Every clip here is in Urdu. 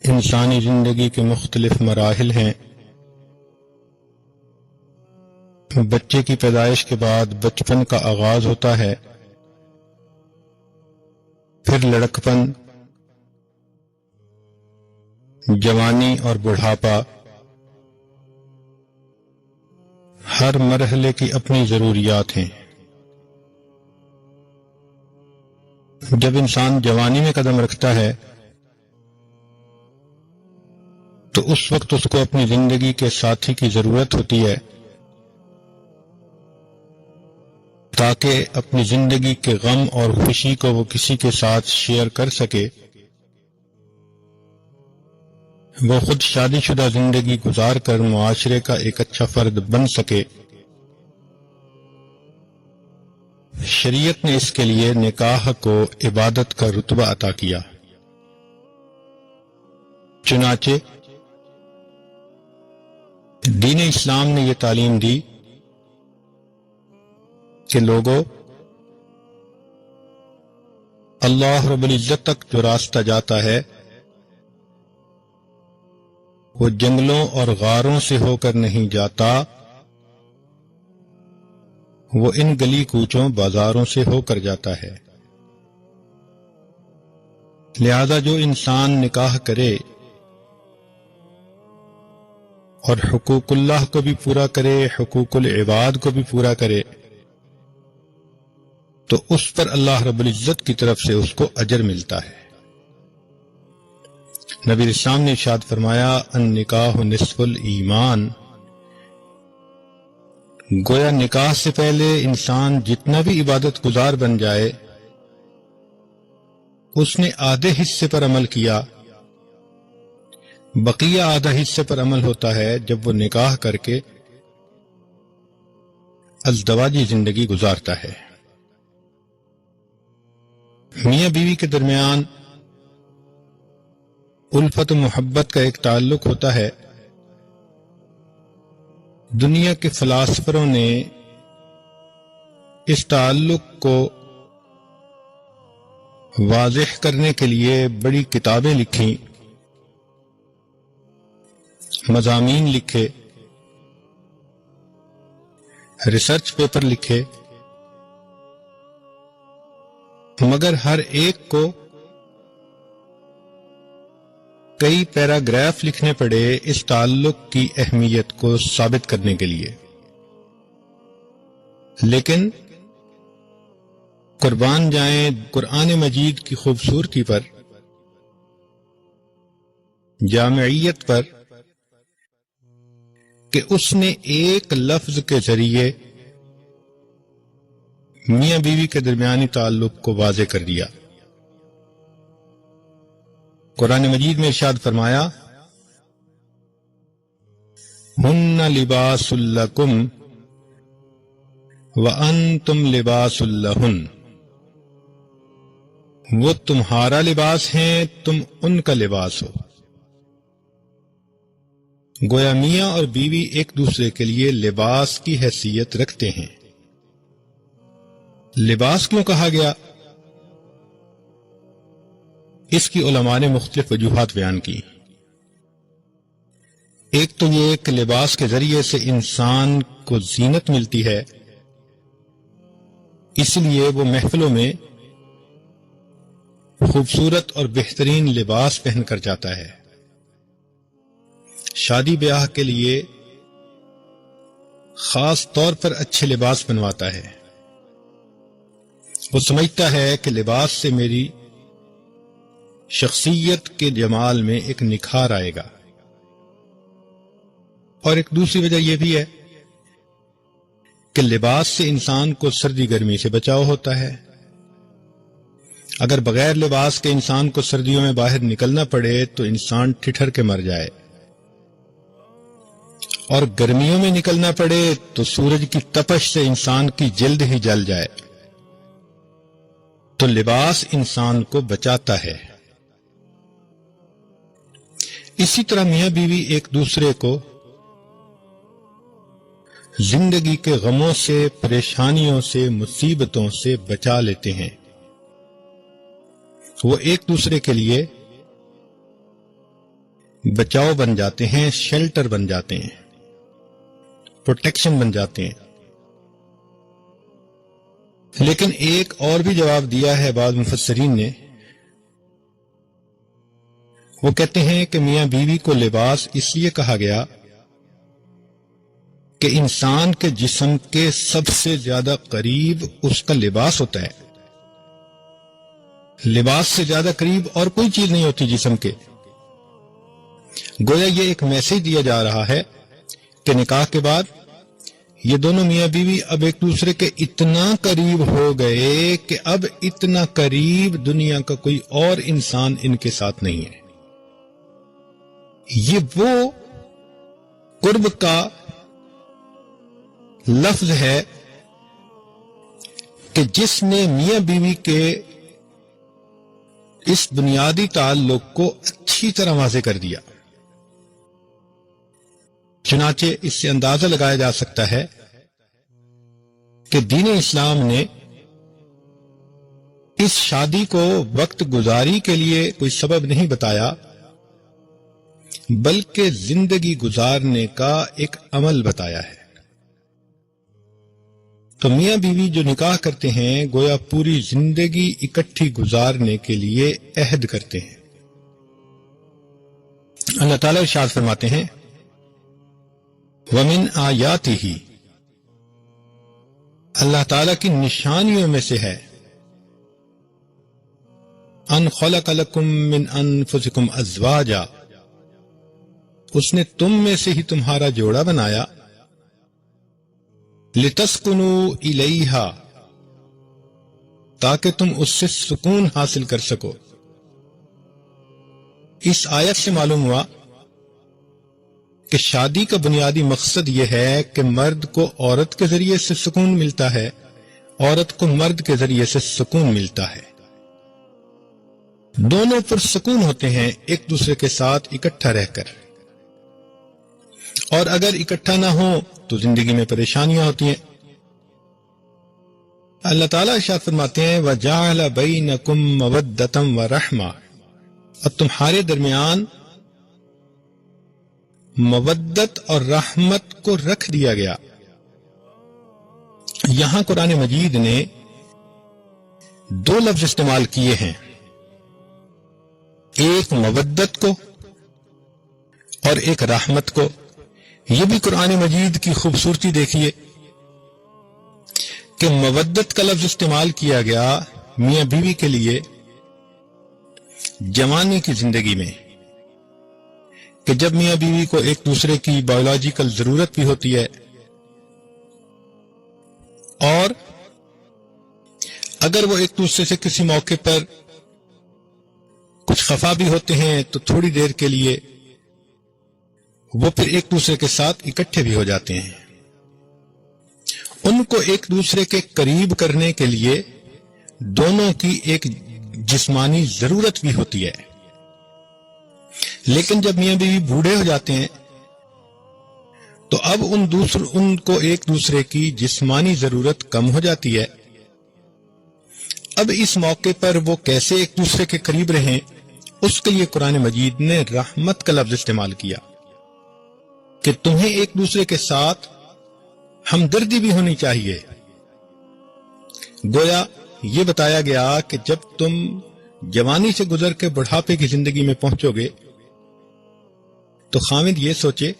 انسانی زندگی کے مختلف مراحل ہیں۔ بچے کی پیدائش کے بعد بچپن کا آغاز ہوتا ہے، پھر لڑکپن، جوانی اور بڑھاپا۔ ہر مرحلے کی اپنی ضروریات ہیں۔ جب انسان جوانی میں قدم رکھتا ہے تو اس وقت اس کو اپنی زندگی کے ساتھی کی ضرورت ہوتی ہے تاکہ اپنی زندگی کے غم اور خوشی کو وہ کسی کے ساتھ شیئر کر سکے۔ وہ خود شادی شدہ زندگی گزار کر معاشرے کا ایک اچھا فرد بن سکے۔ شریعت نے اس کے لیے نکاح کو عبادت کا رتبہ عطا کیا۔ چنانچہ دین اسلام نے یہ تعلیم دی کہ لوگوں، اللہ رب العزت تک جو راستہ جاتا ہے وہ جنگلوں اور غاروں سے ہو کر نہیں جاتا، وہ ان گلی کوچوں بازاروں سے ہو کر جاتا ہے۔ لہذا جو انسان نکاح کرے اور حقوق اللہ کو بھی پورا کرے، حقوق العباد کو بھی پورا کرے، تو اس پر اللہ رب العزت کی طرف سے اس کو اجر ملتا ہے۔ نبی اسلام نے ارشاد فرمایا، النکاح نصف الایمان۔ گویا نکاح سے پہلے انسان جتنا بھی عبادت گزار بن جائے، اس نے آدھے حصے پر عمل کیا، بقیہ آدھا حصے پر عمل ہوتا ہے جب وہ نکاح کر کے ازدواجی زندگی گزارتا ہے۔ میاں بیوی کے درمیان الفت و محبت کا ایک تعلق ہوتا ہے۔ دنیا کے فلاسفروں نے اس تعلق کو واضح کرنے کے لیے بڑی کتابیں لکھیں، مضامین لکھے، ریسرچ پیپر لکھے، مگر ہر ایک کو کئی پیراگراف لکھنے پڑے اس تعلق کی اہمیت کو ثابت کرنے کے لیے۔ لیکن قربان جائیں قرآن مجید کی خوبصورتی پر، جامعیت پر، کہ اس نے ایک لفظ کے ذریعے میاں بیوی کے درمیانی تعلق کو واضح کر دیا۔ قرآن مجید میں ارشاد فرمایا، ہن لباس لکم وانتم لباس لہن۔ وہ تمہارا لباس ہیں، تم ان کا لباس ہو۔ گویا میاں اور بیوی ایک دوسرے کے لیے لباس کی حیثیت رکھتے ہیں۔ لباس کیوں کہا گیا؟ اس کی علماء نے مختلف وجوہات بیان کی۔ ایک تو یہ کہ لباس کے ذریعے سے انسان کو زینت ملتی ہے، اس لیے وہ محفلوں میں خوبصورت اور بہترین لباس پہن کر جاتا ہے۔ شادی بیاہ کے لیے خاص طور پر اچھے لباس بنواتا ہے۔ وہ سمجھتا ہے کہ لباس سے میری شخصیت کے جمال میں ایک نکھار آئے گا۔ اور ایک دوسری وجہ یہ بھی ہے کہ لباس سے انسان کو سردی گرمی سے بچاؤ ہوتا ہے۔ اگر بغیر لباس کے انسان کو سردیوں میں باہر نکلنا پڑے تو انسان ٹھٹھر کے مر جائے، اور گرمیوں میں نکلنا پڑے تو سورج کی تپش سے انسان کی جلد ہی جل جائے۔ تو لباس انسان کو بچاتا ہے۔ اسی طرح میاں بیوی ایک دوسرے کو زندگی کے غموں سے، پریشانیوں سے، مصیبتوں سے بچا لیتے ہیں۔ وہ ایک دوسرے کے لیے بچاؤ بن جاتے ہیں، شیلٹر بن جاتے ہیں، پروٹیکشن بن جاتے ہیں۔ لیکن ایک اور بھی جواب دیا ہے بعض مفسرین نے، وہ کہتے ہیں کہ میاں بیوی کو لباس اس لیے کہا گیا کہ انسان کے جسم کے سب سے زیادہ قریب اس کا لباس ہوتا ہے۔ لباس سے زیادہ قریب اور کوئی چیز نہیں ہوتی جسم کے۔ گویا یہ ایک میسج دیا جا رہا ہے کہ نکاح کے بعد یہ دونوں میاں بیوی اب ایک دوسرے کے اتنا قریب ہو گئے کہ اب اتنا قریب دنیا کا کوئی اور انسان ان کے ساتھ نہیں ہے۔ یہ وہ قرب کا لفظ ہے کہ جس نے میاں بیوی کے اس بنیادی تعلق کو اچھی طرح واضح کر دیا۔ چنانچہ اس سے اندازہ لگایا جا سکتا ہے کہ دین اسلام نے اس شادی کو وقت گزاری کے لیے کوئی سبب نہیں بتایا، بلکہ زندگی گزارنے کا ایک عمل بتایا ہے۔ تو میاں بیوی جو نکاح کرتے ہیں گویا پوری زندگی اکٹھی گزارنے کے لیے عہد کرتے ہیں۔ اللہ تعالیٰ ارشاد فرماتے ہیں وَمِنْ آیَاتِهِ، اللہ تعالیٰ کی نشانیوں میں سے ہے ان خلق لکم من انفسکم ازواجا، اس نے تم میں سے ہی تمہارا جوڑا بنایا، لتسکنوا الیہا، تاکہ تم اس سے سکون حاصل کر سکو۔ اس آیت سے معلوم ہوا کہ شادی کا بنیادی مقصد یہ ہے کہ مرد کو عورت کے ذریعے سے سکون ملتا ہے، عورت کو مرد کے ذریعے سے سکون ملتا ہے، دونوں پرسکون ہوتے ہیں ایک دوسرے کے ساتھ اکٹھا رہ کر، اور اگر اکٹھا نہ ہو تو زندگی میں پریشانیاں ہوتی ہیں۔ اللہ تعالیٰ ارشاد فرماتے ہیں وَجَعَلَ بَيْنَكُمْ مَوَدَّةً وَرَحْمَةً، اور تمہارے درمیان مودت اور رحمت کو رکھ دیا گیا۔ یہاں قرآن مجید نے دو لفظ استعمال کیے ہیں، ایک مودت کو اور ایک رحمت کو۔ یہ بھی قرآن مجید کی خوبصورتی دیکھیے کہ مودت کا لفظ استعمال کیا گیا میاں بیوی کے لیے جوانی کی زندگی میں، کہ جب میاں بیوی کو ایک دوسرے کی بایولوجیکل ضرورت بھی ہوتی ہے، اور اگر وہ ایک دوسرے سے کسی موقع پر کچھ خفا بھی ہوتے ہیں تو تھوڑی دیر کے لیے وہ پھر ایک دوسرے کے ساتھ اکٹھے بھی ہو جاتے ہیں۔ ان کو ایک دوسرے کے قریب کرنے کے لیے دونوں کی ایک جسمانی ضرورت بھی ہوتی ہے، لیکن جب میاں بیوی بوڑھے ہو جاتے ہیں تو اب ان کو ایک دوسرے کی جسمانی ضرورت کم ہو جاتی ہے۔ اب اس موقع پر وہ کیسے ایک دوسرے کے قریب رہیں، اس کے لیے قرآن مجید نے رحمت کا لفظ استعمال کیا کہ تمہیں ایک دوسرے کے ساتھ ہمدردی بھی ہونی چاہیے۔ گویا یہ بتایا گیا کہ جب تم جوانی سے گزر کے بڑھاپے کی زندگی میں پہنچو گے تو خاوند یہ سوچے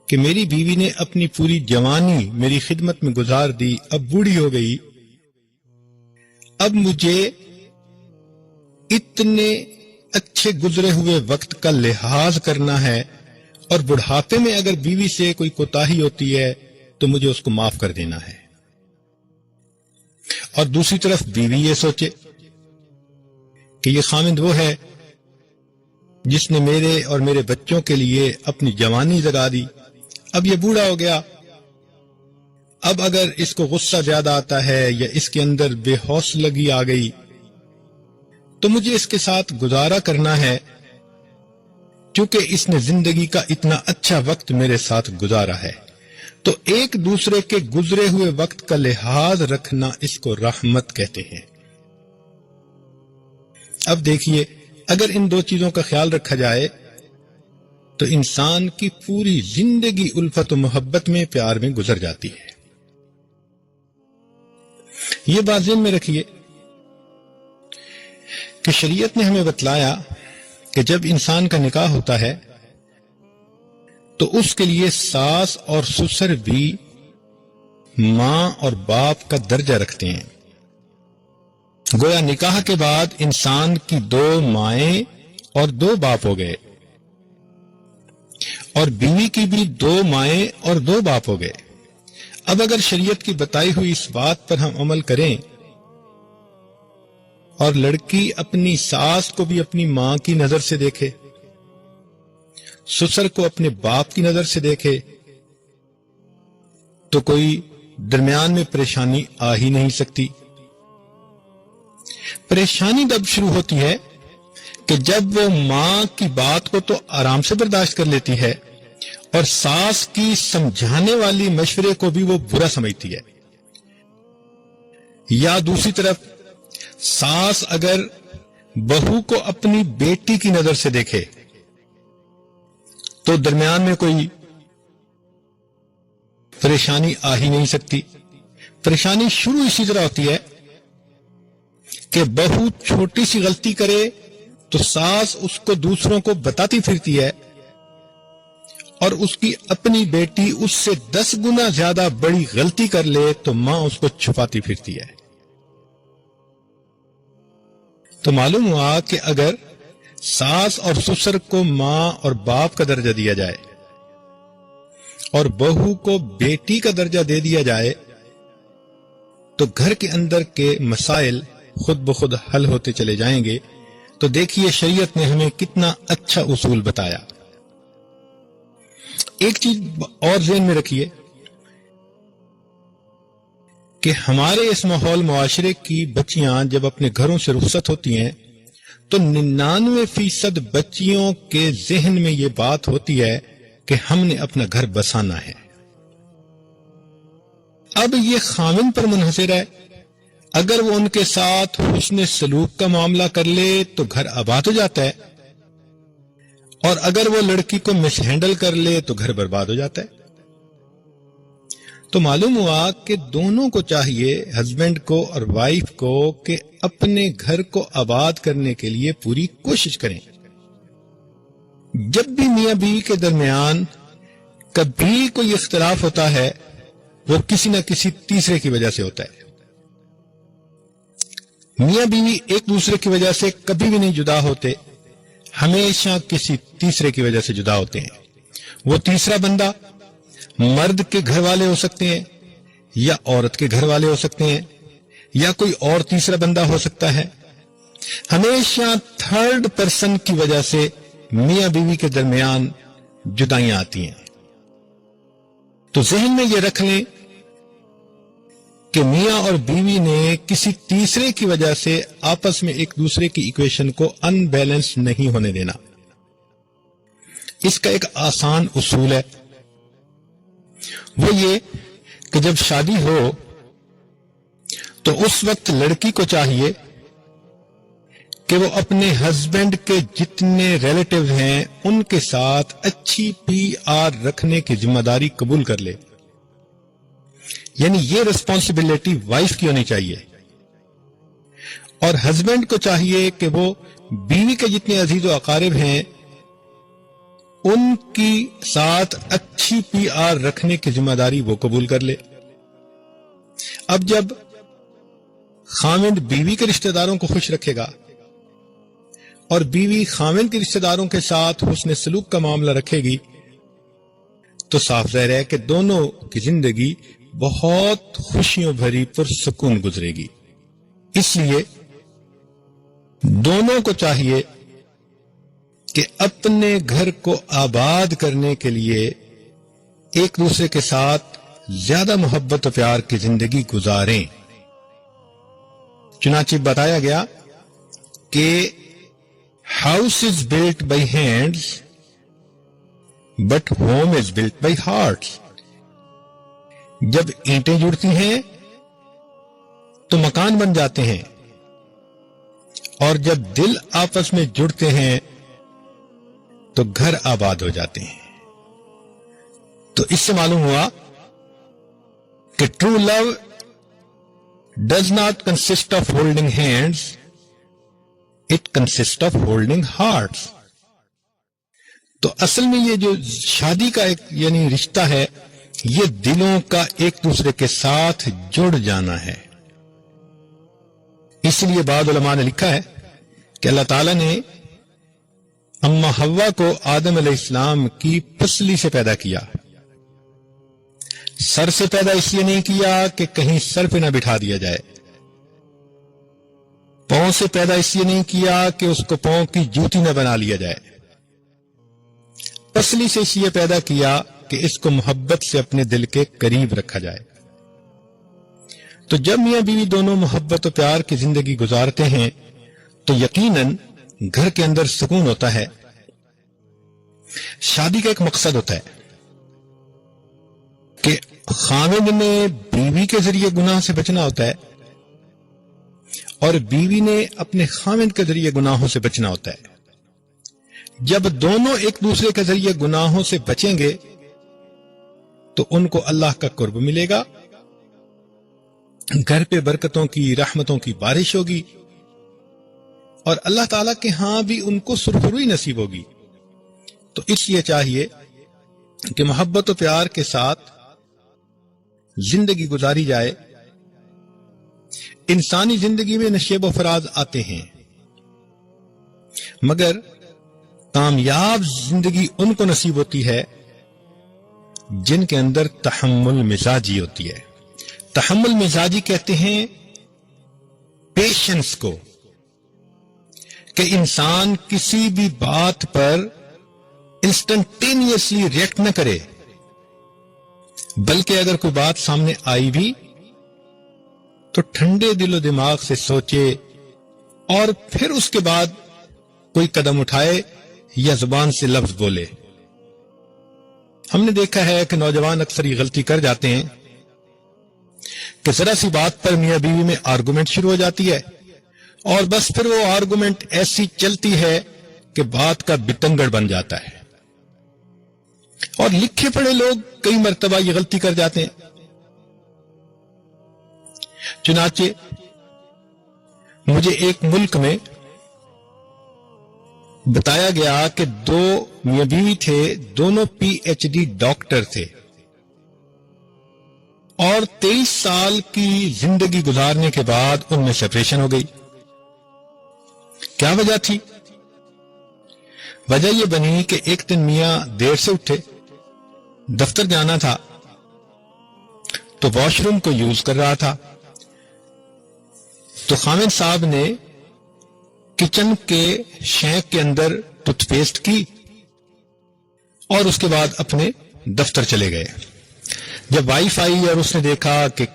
کہ میری بیوی نے اپنی پوری جوانی میری خدمت میں گزار دی، اب بوڑھی ہو گئی، اب مجھے اتنے اچھے گزرے ہوئے وقت کا لحاظ کرنا ہے، اور بڑھاپے میں اگر بیوی سے کوئی کوتاہی ہوتی ہے تو مجھے اس کو معاف کر دینا ہے۔ اور دوسری طرف بیوی یہ سوچے کہ یہ خاوند وہ ہے جس نے میرے اور میرے بچوں کے لیے اپنی جوانی جگا دی، اب یہ بوڑھا ہو گیا، اب اگر اس کو غصہ زیادہ آتا ہے یا اس کے اندر بے حوصلگی آ گئی تو مجھے اس کے ساتھ گزارا کرنا ہے، کیونکہ اس نے زندگی کا اتنا اچھا وقت میرے ساتھ گزارا ہے۔ تو ایک دوسرے کے گزرے ہوئے وقت کا لحاظ رکھنا، اس کو رحمت کہتے ہیں۔ اب دیکھیے، اگر ان دو چیزوں کا خیال رکھا جائے تو انسان کی پوری زندگی الفت و محبت میں، پیار میں گزر جاتی ہے۔ یہ بات ذہن میں رکھیے کہ شریعت نے ہمیں بتلایا کہ جب انسان کا نکاح ہوتا ہے تو اس کے لیے ساس اور سسر بھی ماں اور باپ کا درجہ رکھتے ہیں۔ گویا نکاح کے بعد انسان کی 2 مائیں اور 2 باپ ہو گئے، اور بیوی کی بھی 2 مائیں اور 2 باپ ہو گئے۔ اب اگر شریعت کی بتائی ہوئی اس بات پر ہم عمل کریں اور لڑکی اپنی ساس کو بھی اپنی ماں کی نظر سے دیکھے، سسر کو اپنے باپ کی نظر سے دیکھے، تو کوئی درمیان میں پریشانی آ ہی نہیں سکتی۔ پریشانی تب شروع ہوتی ہے کہ جب وہ ماں کی بات کو تو آرام سے برداشت کر لیتی ہے اور ساس کی سمجھانے والی مشورے کو بھی وہ برا سمجھتی ہے، یا دوسری طرف ساس اگر بہو کو اپنی بیٹی کی نظر سے دیکھے تو درمیان میں کوئی پریشانی آ ہی نہیں سکتی۔ پریشانی شروع اسی طرح ہوتی ہے کہ بہو چھوٹی سی غلطی کرے تو ساس اس کو دوسروں کو بتاتی پھرتی ہے، اور اس کی اپنی بیٹی اس سے 10 گنا زیادہ بڑی غلطی کر لے تو ماں اس کو چھپاتی پھرتی ہے۔ تو معلوم ہوا کہ اگر ساس اور سسر کو ماں اور باپ کا درجہ دیا جائے اور بہو کو بیٹی کا درجہ دے دیا جائے تو گھر کے اندر کے مسائل خود بخود حل ہوتے چلے جائیں گے۔ تو دیکھیے شریعت نے ہمیں کتنا اچھا اصول بتایا۔ ایک چیز اور ذہن میں رکھیے کہ ہمارے اس ماحول معاشرے کی بچیاں جب اپنے گھروں سے رخصت ہوتی ہیں تو 99% بچیوں کے ذہن میں یہ بات ہوتی ہے کہ ہم نے اپنا گھر بسانا ہے۔ اب یہ خاوند پر منحصر ہے، اگر وہ ان کے ساتھ حسن سلوک کا معاملہ کر لے تو گھر آباد ہو جاتا ہے، اور اگر وہ لڑکی کو مس ہینڈل کر لے تو گھر برباد ہو جاتا ہے۔ تو معلوم ہوا کہ دونوں کو چاہیے، ہسبینڈ کو اور وائف کو، کہ اپنے گھر کو آباد کرنے کے لیے پوری کوشش کریں۔ جب بھی میاں بیوی کے درمیان کبھی کوئی اختلاف ہوتا ہے وہ کسی نہ کسی تیسرے کی وجہ سے ہوتا ہے۔ میاں بیوی ایک دوسرے کی وجہ سے کبھی بھی نہیں جدا ہوتے، ہمیشہ کسی تیسرے کی وجہ سے جدا ہوتے ہیں۔ وہ تیسرا بندہ مرد کے گھر والے ہو سکتے ہیں، یا عورت کے گھر والے ہو سکتے ہیں، یا کوئی اور تیسرا بندہ ہو سکتا ہے۔ ہمیشہ تھرڈ پرسن کی وجہ سے میاں بیوی کے درمیان جدائیاں آتی ہیں۔ تو ذہن میں یہ رکھ لیں کہ میاں اور بیوی نے کسی تیسرے کی وجہ سے آپس میں ایک دوسرے کی ایکویشن کو ان بیلنس نہیں ہونے دینا۔ اس کا ایک آسان اصول ہے، وہ یہ کہ جب شادی ہو تو اس وقت لڑکی کو چاہیے کہ وہ اپنے ہسبینڈ کے جتنے ریلیٹیو ہیں ان کے ساتھ اچھی PR رکھنے کی ذمہ داری قبول کر لے، یعنی یہ ریسپانسبلٹی وائف کی ہونی چاہیے، اور ہسبینڈ کو چاہیے کہ وہ بیوی کے جتنے عزیز و اقارب ہیں ان کی ساتھ اچھی PR رکھنے کی ذمہ داری وہ قبول کر لے۔ اب جب خاوند بیوی کے رشتہ داروں کو خوش رکھے گا اور بیوی خاوند کے رشتہ داروں کے ساتھ حسن سلوک کا معاملہ رکھے گی تو صاف ظاہر ہے کہ دونوں کی زندگی بہت خوشیوں بھری پرسکون گزرے گی۔ اس لیے دونوں کو چاہیے کہ اپنے گھر کو آباد کرنے کے لیے ایک دوسرے کے ساتھ زیادہ محبت و پیار کی زندگی گزاریں۔ چنانچہ بتایا گیا کہ house is built by hands but home is built by hearts. جب اینٹیں جڑتی ہیں تو مکان بن جاتے ہیں، اور جب دل آپس میں جڑتے ہیں تو گھر آباد ہو جاتے ہیں. تو اس سے معلوم ہوا کہ true love does not consist of holding hands, it consist of holding hearts. تو اصل میں یہ جو شادی کا ایک یعنی رشتہ ہے, یہ دلوں کا ایک دوسرے کے ساتھ جڑ جانا ہے. اس لیے بعض علماء نے لکھا ہے کہ اللہ تعالیٰ نے اما حوا کو آدم علیہ السلام کی پسلی سے پیدا کیا. سر سے پیدا اس لیے نہیں کیا کہ کہیں سر پہ نہ بٹھا دیا جائے. پاؤں سے پیدا اس لیے نہیں کیا کہ اس کو پاؤں کی جوتی نہ بنا لیا جائے. پسلی سے اس لیے پیدا کیا کہ اس کو محبت سے اپنے دل کے قریب رکھا جائے. تو جب میاں بیوی دونوں محبت و پیار کی زندگی گزارتے ہیں تو یقیناً گھر کے اندر سکون ہوتا ہے. شادی کا ایک مقصد ہوتا ہے کہ خاوند نے بیوی کے ذریعے گناہ سے بچنا ہوتا ہے اور بیوی نے اپنے خاوند کے ذریعے گناہوں سے بچنا ہوتا ہے. جب دونوں ایک دوسرے کے ذریعے گناہوں سے بچیں گے تو ان کو اللہ کا قرب ملے گا, گھر پہ برکتوں کی رحمتوں کی بارش ہوگی اور اللہ تعالیٰ کے ہاں بھی ان کو سرخروئی نصیب ہوگی. تو اس لیے چاہیے کہ محبت و پیار کے ساتھ زندگی گزاری جائے. انسانی زندگی میں نشیب و فراز آتے ہیں مگر کامیاب زندگی ان کو نصیب ہوتی ہے جن کے اندر تحمل مزاجی ہوتی ہے. تحمل مزاجی کہتے ہیں پیشنس کو, کہ انسان کسی بھی بات پر انسٹنٹینیسلی ریئیکٹ نہ کرے, بلکہ اگر کوئی بات سامنے آئی بھی تو ٹھنڈے دل و دماغ سے سوچے اور پھر اس کے بعد کوئی قدم اٹھائے یا زبان سے لفظ بولے. ہم نے دیکھا ہے کہ نوجوان اکثر یہ غلطی کر جاتے ہیں کہ ذرا سی بات پر میاں بیوی میں آرگومنٹ شروع ہو جاتی ہے اور بس پھر وہ آرگومنٹ ایسی چلتی ہے کہ بات کا بتنگڑ بن جاتا ہے. اور لکھے پڑھے لوگ کئی مرتبہ یہ غلطی کر جاتے ہیں. چنانچہ مجھے ایک ملک میں بتایا گیا کہ دو میاں بیوی تھے, دونوں پی ایچ ڈی ڈاکٹر تھے اور 23 سال کی زندگی گزارنے کے بعد ان میں سپریشن ہو گئی. کیا وجہ تھی؟ وجہ یہ بنی کہ ایک دن میاں دیر سے اٹھے, دفتر جانا تھا تو واش روم کو یوز کر رہا تھا, تو خاوند صاحب نے کچن کے شینک کے اندر ٹوتھ پیسٹ کی اور اس کے بعد اپنے دفتر چلے گئے. جب وائف آئی اور اس نے دیکھا کہ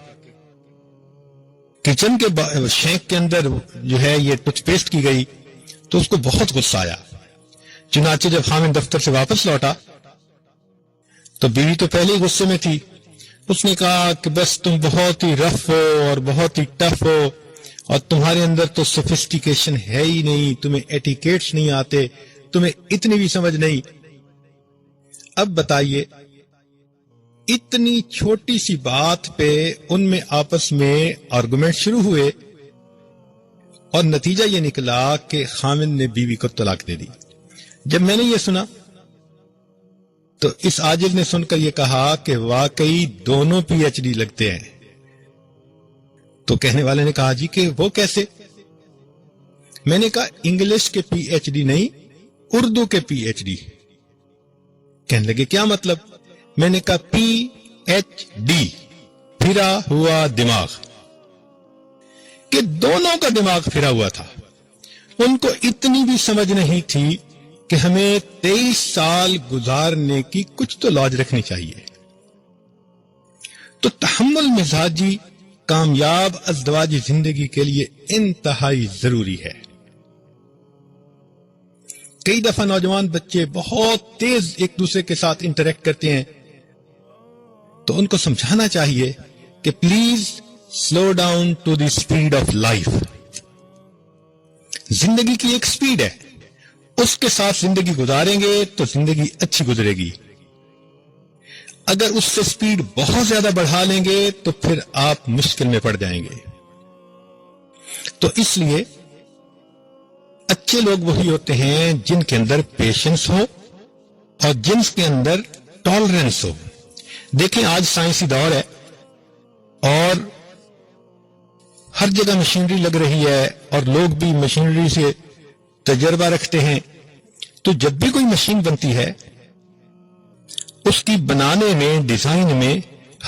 کچن کے شینک کے اندر جو ہے یہ ٹوتھ پیسٹ کی گئی تو اس کو بہت غصہ آیا. چنانچہ جب خاوند دفتر سے واپس لوٹا تو بیوی تو پہلے ہی غصے میں تھی. اس نے کہا کہ بس تم بہت ہی رف ہو اور بہت ہی ٹف ہو اور تمہارے اندر تو سوفسٹیکیشن ہے ہی نہیں, تمہیں ایٹیکیٹس نہیں آتے, تمہیں اتنی بھی سمجھ نہیں. اب بتائیے اتنی چھوٹی سی بات پہ ان میں آپس میں آرگومنٹ شروع ہوئے اور نتیجہ یہ نکلا کہ خاوند نے بیوی کو طلاق دے دی. جب میں نے یہ سنا تو اس عاجز نے سن کر یہ کہا کہ واقعی دونوں پی ایچ ڈی لگتے ہیں. تو کہنے والے نے کہا جی کہ وہ کیسے؟ میں نے کہا انگلش کے پی ایچ ڈی نہیں, اردو کے پی ایچ ڈی. کہنے لگے کیا مطلب؟ میں نے کہا پی ایچ ڈی, پھرا ہوا دماغ, کہ دونوں کا دماغ پھرا ہوا تھا. ان کو اتنی بھی سمجھ نہیں تھی کہ ہمیں 23 سال گزارنے کی کچھ تو لاج رکھنی چاہیے. تو تحمل مزاجی کامیاب ازدواجی زندگی کے لیے انتہائی ضروری ہے. کئی دفعہ نوجوان بچے بہت تیز ایک دوسرے کے ساتھ انٹریکٹ کرتے ہیں تو ان کو سمجھانا چاہیے کہ please slow down to the speed of life. زندگی کی ایک اسپیڈ ہے, اس کے ساتھ زندگی گزاریں گے تو زندگی اچھی گزرے گی. اگر اس سے سپیڈ بہت زیادہ بڑھا لیں گے تو پھر آپ مشکل میں پڑ جائیں گے. تو اس لیے اچھے لوگ وہی ہوتے ہیں جن کے اندر پیشنس ہو اور جن کے اندر ٹالرنس ہو. دیکھیں آج سائنسی دور ہے اور ہر جگہ مشینری لگ رہی ہے اور لوگ بھی مشینری سے تجربہ رکھتے ہیں. تو جب بھی کوئی مشین بنتی ہے اس کی بنانے میں، ڈیزائن میں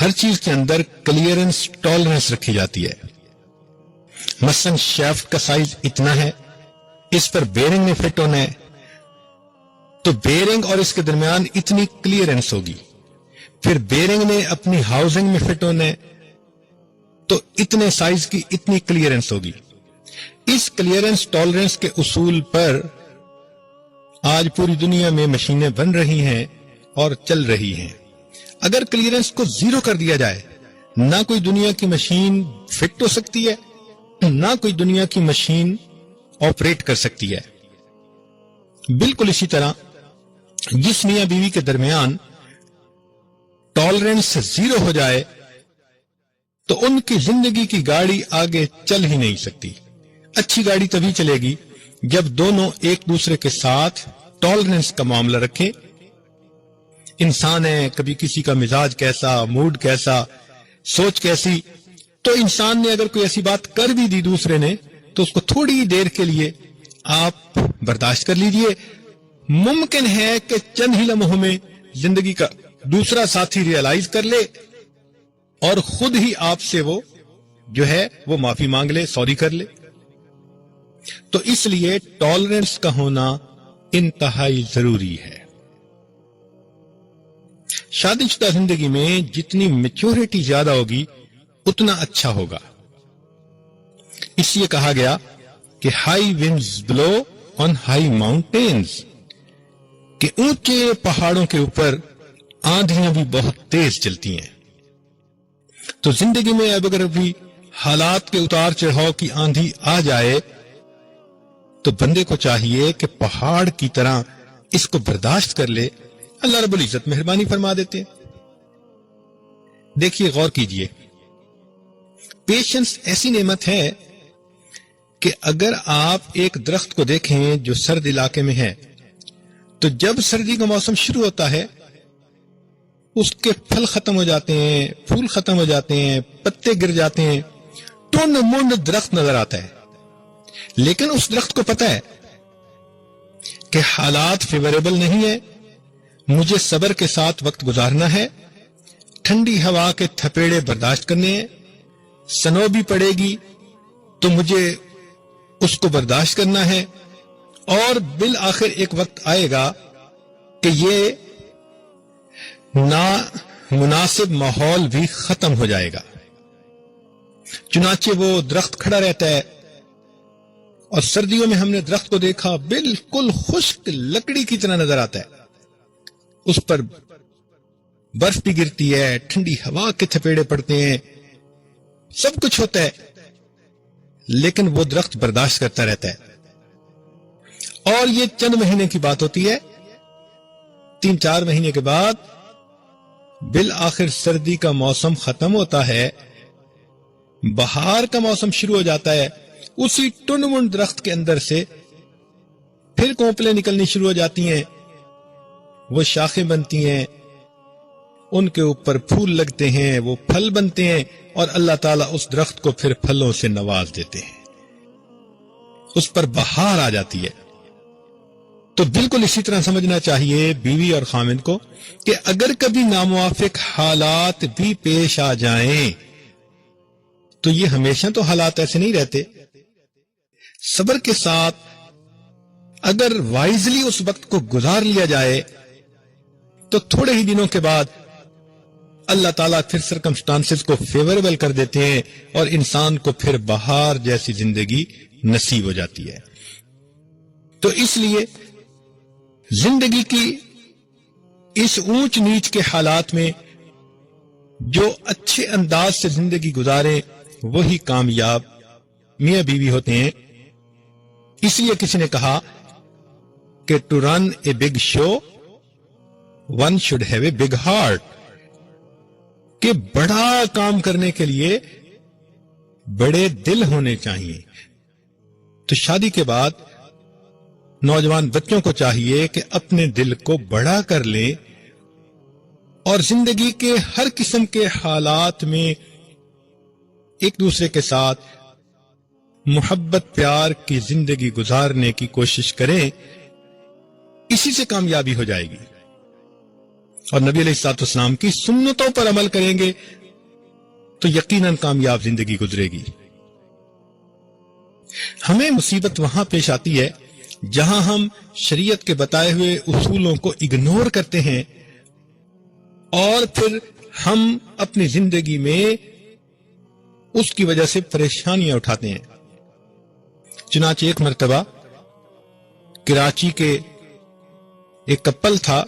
ہر چیز کے اندر کلیئرنس، ٹالرنس رکھی جاتی ہے. مثلا شافٹ کا سائز اتنا ہے، اس پر بیرنگ میں فٹ ہونا ہے تو بیرنگ اور اس کے درمیان اتنی کلیئرنس ہوگی. پھر بیرنگ نے اپنی ہاؤسنگ میں فٹ ہونا ہے تو اتنے سائز کی اتنی کلیئرنس ہوگی. اس کلیئرنس ٹالرنس کے اصول پر آج پوری دنیا میں مشینیں بن رہی ہیں اور چل رہی ہیں. اگر کلیئرنس کو زیرو کر دیا جائے، نہ کوئی دنیا کی مشین فٹ ہو سکتی ہے، نہ کوئی دنیا کی مشین آپریٹ کر سکتی ہے. بالکل اسی طرح جس میاں بیوی کے درمیان ٹالرنس زیرو ہو جائے تو ان کی زندگی کی گاڑی آگے چل ہی نہیں سکتی. اچھی گاڑی تبھی چلے گی جب دونوں ایک دوسرے کے ساتھ ٹالرنس کا معاملہ رکھیں. انسان ہے، کبھی کسی کا مزاج کیسا، موڈ کیسا، سوچ کیسی، تو انسان نے اگر کوئی ایسی بات کر بھی دی دوسرے نے تو اس کو تھوڑی دیر کے لیے آپ برداشت کر لیجئے. ممکن ہے کہ چند ہی لمحوں میں زندگی کا دوسرا ساتھی ریئلائز کر لے اور خود ہی آپ سے وہ جو ہے وہ معافی مانگ لے، سوری کر لے. تو اس لیے ٹالرنس کا ہونا انتہائی ضروری ہے. شادی شدہ زندگی میں جتنی میچورٹی زیادہ ہوگی اتنا اچھا ہوگا. اس لیے کہا گیا کہ high winds blow on high mountains, کہ اونچے پہاڑوں کے اوپر آندھیاں بھی بہت تیز چلتی ہیں. تو زندگی میں اب اگر بھی حالات کے اتار چڑھاؤ کی آندھی آ جائے تو بندے کو چاہیے کہ پہاڑ کی طرح اس کو برداشت کر لے. اللہ رب العزت مہربانی فرما دیتے ہیں. دیکھیے، غور کیجئے، پیشنس ایسی نعمت ہے کہ اگر آپ ایک درخت کو دیکھیں جو سرد علاقے میں ہے تو جب سردی کا موسم شروع ہوتا ہے اس کے پھل ختم ہو جاتے ہیں، پھول ختم ہو جاتے ہیں، پتے گر جاتے ہیں، ٹنڈ منڈ درخت نظر آتا ہے. لیکن اس درخت کو پتا ہے کہ حالات فیوریبل نہیں ہے، مجھے صبر کے ساتھ وقت گزارنا ہے، ٹھنڈی ہوا کے تھپیڑے برداشت کرنے ہیں، سنو بھی پڑے گی تو مجھے اس کو برداشت کرنا ہے، اور بالآخر ایک وقت آئے گا کہ یہ نامناسب ماحول بھی ختم ہو جائے گا. چنانچہ وہ درخت کھڑا رہتا ہے، اور سردیوں میں ہم نے درخت کو دیکھا بالکل خشک لکڑی کی طرح نظر آتا ہے، اس پر برف بھی گرتی ہے، ٹھنڈی ہوا کے تھپیڑے پڑتے ہیں، سب کچھ ہوتا ہے، لیکن وہ درخت برداشت کرتا رہتا ہے. اور یہ چند مہینے کی بات ہوتی ہے، 3-4 مہینے کے بعد بالآخر سردی کا موسم ختم ہوتا ہے، بہار کا موسم شروع ہو جاتا ہے. اسی ٹنڈ منڈ درخت کے اندر سے پھر کونپلیں نکلنی شروع ہو جاتی ہیں، وہ شاخیں بنتی ہیں، ان کے اوپر پھول لگتے ہیں، وہ پھل بنتے ہیں، اور اللہ تعالیٰ اس درخت کو پھر پھلوں سے نواز دیتے ہیں، اس پر بہار آ جاتی ہے. تو بالکل اسی طرح سمجھنا چاہیے بیوی اور خامند کو کہ اگر کبھی ناموافق حالات بھی پیش آ جائیں تو یہ ہمیشہ تو حالات ایسے نہیں رہتے. صبر کے ساتھ اگر وائزلی اس وقت کو گزار لیا جائے تو تھوڑے ہی دنوں کے بعد اللہ تعالیٰ پھر سرکمسٹانسز کو فیوریبل کر دیتے ہیں اور انسان کو پھر بہار جیسی زندگی نصیب ہو جاتی ہے. تو اس لیے زندگی کی اس اونچ نیچ کے حالات میں جو اچھے انداز سے زندگی گزاریں وہی کامیاب میاں بیوی ہوتے ہیں. اس لیے کسی نے کہا کہ to run a big show one should have a big heart, کہ بڑا کام کرنے کے لیے بڑے دل ہونے چاہیے. تو شادی کے بعد نوجوان بچوں کو چاہیے کہ اپنے دل کو بڑا کر لیں اور زندگی کے ہر قسم کے حالات میں ایک دوسرے کے ساتھ محبت پیار کی زندگی گزارنے کی کوشش کریں. اسی سے کامیابی ہو جائے گی. اور نبی علیہ الصلوۃ والسلام کی سنتوں پر عمل کریں گے تو یقیناً کامیاب زندگی گزرے گی. ہمیں مصیبت وہاں پیش آتی ہے جہاں ہم شریعت کے بتائے ہوئے اصولوں کو اگنور کرتے ہیں اور پھر ہم اپنی زندگی میں اس کی وجہ سے پریشانیاں اٹھاتے ہیں. چنانچہ ایک مرتبہ کراچی کے ایک کپل تھا،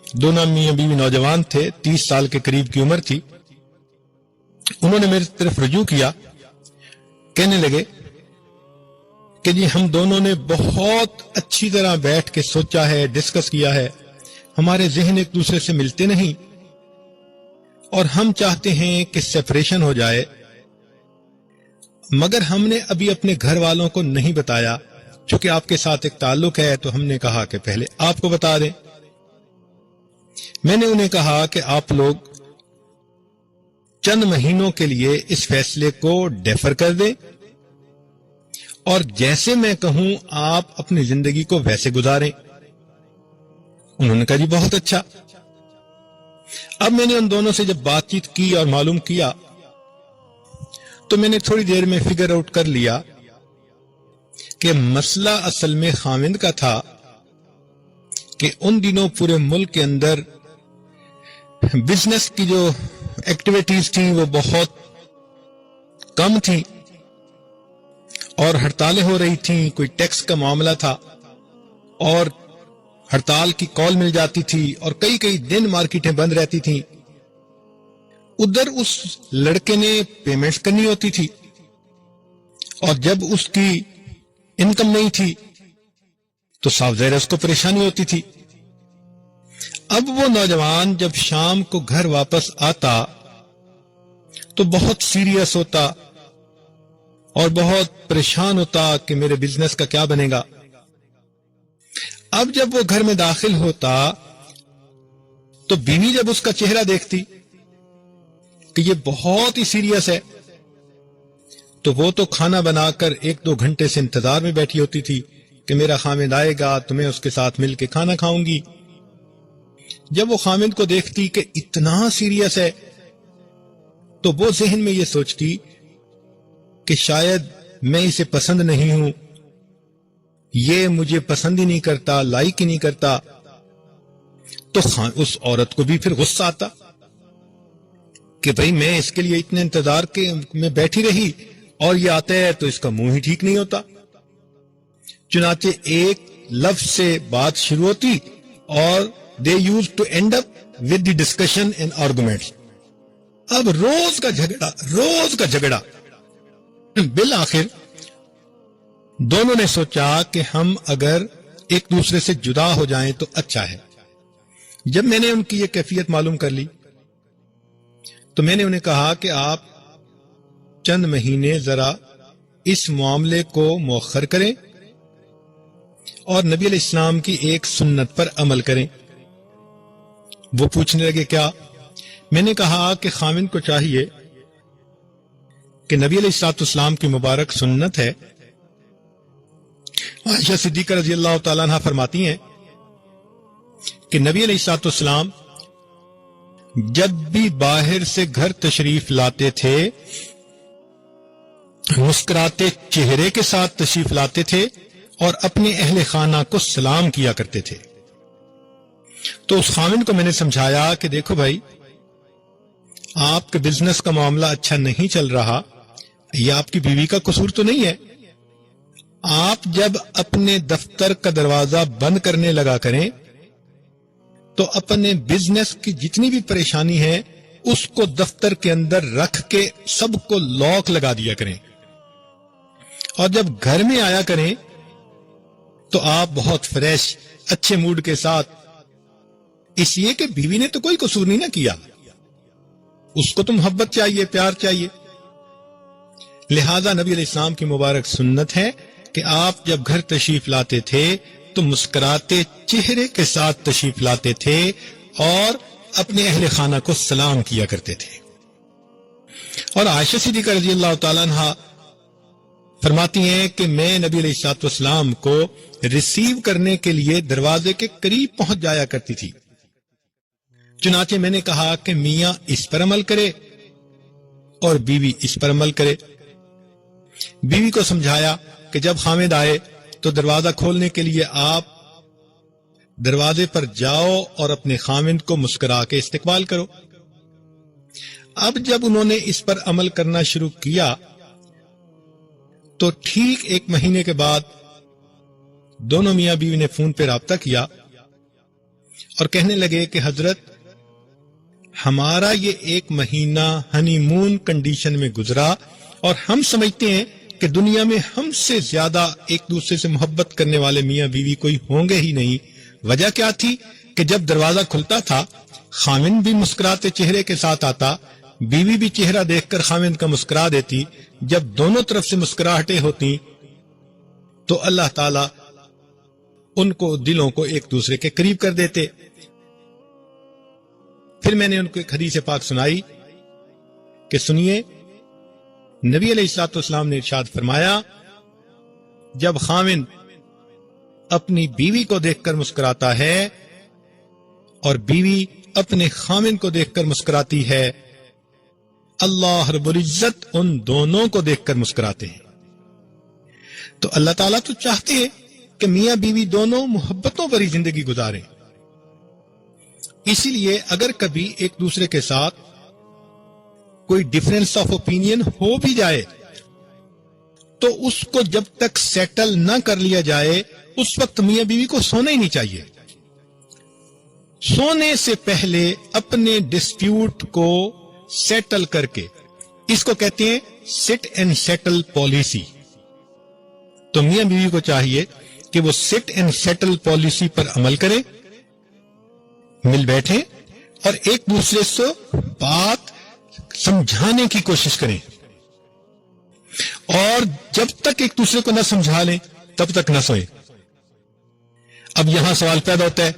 دونوں میاں بیوی نوجوان تھے، 30 سال کے قریب کی عمر تھی. انہوں نے میری طرف رجوع کیا، کہنے لگے کہ جی ہم دونوں نے بہت اچھی طرح بیٹھ کے سوچا ہے، ڈسکس کیا ہے، ہمارے ذہن ایک دوسرے سے ملتے نہیں اور ہم چاہتے ہیں کہ سیپریشن ہو جائے، مگر ہم نے ابھی اپنے گھر والوں کو نہیں بتایا. چونکہ آپ کے ساتھ ایک تعلق ہے تو ہم نے کہا کہ پہلے آپ کو بتا دیں. میں نے انہیں کہا کہ آپ لوگ چند مہینوں کے لیے اس فیصلے کو ڈیفر کر دیں اور جیسے میں کہوں آپ اپنی زندگی کو ویسے گزاریں. انہوں نے کہا جی بہت اچھا. اب میں نے ان دونوں سے جب بات چیت کی اور معلوم کیا تو میں نے تھوڑی دیر میں فگر آؤٹ کر لیا کہ مسئلہ اصل میں خاوند کا تھا کہ ان دنوں پورے ملک کے اندر بزنس کی جو ایکٹیویٹیز تھیں وہ بہت کم تھیں اور ہڑتالیں ہو رہی تھیں. کوئی ٹیکس کا معاملہ تھا اور ہڑتال کی کال مل جاتی تھی اور کئی کئی دن مارکیٹیں بند رہتی تھیں. ادھر اس لڑکے نے پیمنٹس کرنی ہوتی تھی اور جب اس کی انکم نہیں تھی تو صاف ظاہر اس کو پریشانی ہوتی تھی. اب وہ نوجوان جب شام کو گھر واپس آتا تو بہت سیریس ہوتا اور بہت پریشان ہوتا کہ میرے بزنس کا کیا بنے گا. اب جب وہ گھر میں داخل ہوتا تو بیوی جب اس کا چہرہ دیکھتی کہ یہ بہت ہی سیریس ہے تو وہ تو کھانا بنا کر 1-2 گھنٹے سے انتظار میں بیٹھی ہوتی تھی کہ میرا خامد آئے گا تو میں اس کے ساتھ مل کے کھانا کھاؤں گی. جب وہ خامد کو دیکھتی کہ اتنا سیریس ہے تو وہ ذہن میں یہ سوچتی کہ شاید میں اسے پسند نہیں ہوں، یہ مجھے پسند ہی نہیں کرتا، لائک ہی نہیں کرتا. تو اس عورت کو بھی پھر غصہ آتا کہ بھئی میں اس کے لیے اتنے انتظار کے میں بیٹھی رہی اور یہ آتا ہے تو اس کا منہ ہی ٹھیک نہیں ہوتا. چنانچہ ایک لفظ سے بات شروع ہوتی اور they used to end up with the discussion and arguments. اب روز کا جھگڑا بالآخر دونوں نے سوچا کہ ہم اگر ایک دوسرے سے جدا ہو جائیں تو اچھا ہے. جب میں نے ان کی یہ کیفیت معلوم کر لی تو میں نے انہیں کہا کہ آپ چند مہینے ذرا اس معاملے کو مؤخر کریں اور نبی علیہ السلام کی ایک سنت پر عمل کریں. وہ پوچھنے لگے کیا؟ میں نے کہا کہ خامن کو چاہیے کہ نبی علیہ السلام کی مبارک سنت ہے. عائشہ صدیقہ رضی اللہ تعالیٰ عنہ فرماتی ہیں کہ نبی علیہ السلام جب بھی باہر سے گھر تشریف لاتے تھے مسکراتے چہرے کے ساتھ تشریف لاتے تھے اور اپنے اہل خانہ کو سلام کیا کرتے تھے. تو اس خامن کو میں نے سمجھایا کہ دیکھو بھائی، آپ کے بزنس کا معاملہ اچھا نہیں چل رہا، یہ آپ کی بیوی کا قصور تو نہیں ہے. آپ جب اپنے دفتر کا دروازہ بند کرنے لگا کریں تو اپنے بزنس کی جتنی بھی پریشانی ہے اس کو دفتر کے اندر رکھ کے سب کو لاک لگا دیا کریں اور جب گھر میں آیا کریں تو آپ بہت فریش اچھے موڈ کے ساتھ، اس لیے کہ بیوی نے تو کوئی قصور نہیں نہ کیا، اس کو تو محبت چاہیے، پیار چاہیے۔ لہذا نبی علیہ السلام کی مبارک سنت ہے کہ آپ جب گھر تشریف لاتے تھے تو مسکراتے چہرے کے ساتھ تشریف لاتے تھے اور اپنے اہل خانہ کو سلام کیا کرتے تھے۔ اور عائشہ صدیقہ رضی اللہ تعالیٰ عنہ فرماتی ہیں کہ میں نبی علیہ الصلوۃ والسلام کو ریسیو کرنے کے لیے دروازے کے قریب پہنچ جایا کرتی تھی، چنانچہ میں نے کہا کہ میاں اس پر عمل کرے اور بیوی اس پر عمل کرے۔ بیوی کو سمجھایا کہ جب خامد آئے تو دروازہ کھولنے کے لیے آپ دروازے پر جاؤ اور اپنے خامد کو مسکرا کے استقبال کرو۔ اب جب انہوں نے اس پر عمل کرنا شروع کیا تو ٹھیک 1 مہینے کے بعد دونوں میاں بیوی نے فون پہ رابطہ کیا اور کہنے لگے کہ حضرت، ہمارا یہ 1 مہینہ ہنی مون کنڈیشن میں گزرا اور ہم سمجھتے ہیں کہ دنیا میں ہم سے زیادہ ایک دوسرے سے محبت کرنے والے میاں بیوی کوئی ہوں گے ہی نہیں۔ وجہ کیا تھی کہ جب دروازہ کھلتا تھا خامند بھی مسکراتے چہرے کے ساتھ آتا، بیوی بھی چہرہ دیکھ کر خامند کا مسکرا دیتی۔ جب دونوں طرف سے مسکراہٹیں ہوتی تو اللہ تعالی ان کو دلوں کو ایک دوسرے کے قریب کر دیتے۔ پھر میں نے ان کو ایک حدیث پاک سنائی کہ سنیے، نبی علیہ الصلوۃ والسلام نے ارشاد فرمایا، جب خامند اپنی بیوی کو دیکھ کر مسکراتا ہے اور بیوی اپنے خامند کو دیکھ کر مسکراتی ہے، اللہ رب العزت ان دونوں کو دیکھ کر مسکراتے ہیں۔ تو اللہ تعالیٰ تو چاہتے ہیں کہ میاں بیوی دونوں محبتوں بھری زندگی گزاریں۔ اسی لیے اگر کبھی ایک دوسرے کے ساتھ کوئی ڈفرینس آف اوپینین ہو بھی جائے تو اس کو جب تک سیٹل نہ کر لیا جائے اس وقت میاں بیوی کو سونا ہی نہیں چاہیے۔ سونے سے پہلے اپنے ڈسپیوٹ کو سیٹل کر کے، اس کو کہتے ہیں سٹ اینڈ سیٹل پالیسی۔ تو میاں بیوی کو چاہیے کہ وہ سٹ اینڈ سیٹل پالیسی پر عمل کریں، مل بیٹھیں اور ایک دوسرے سے بات سمجھانے کی کوشش کریں، اور جب تک ایک دوسرے کو نہ سمجھا لیں تب تک نہ سوئیں۔ اب یہاں سوال پیدا ہوتا ہے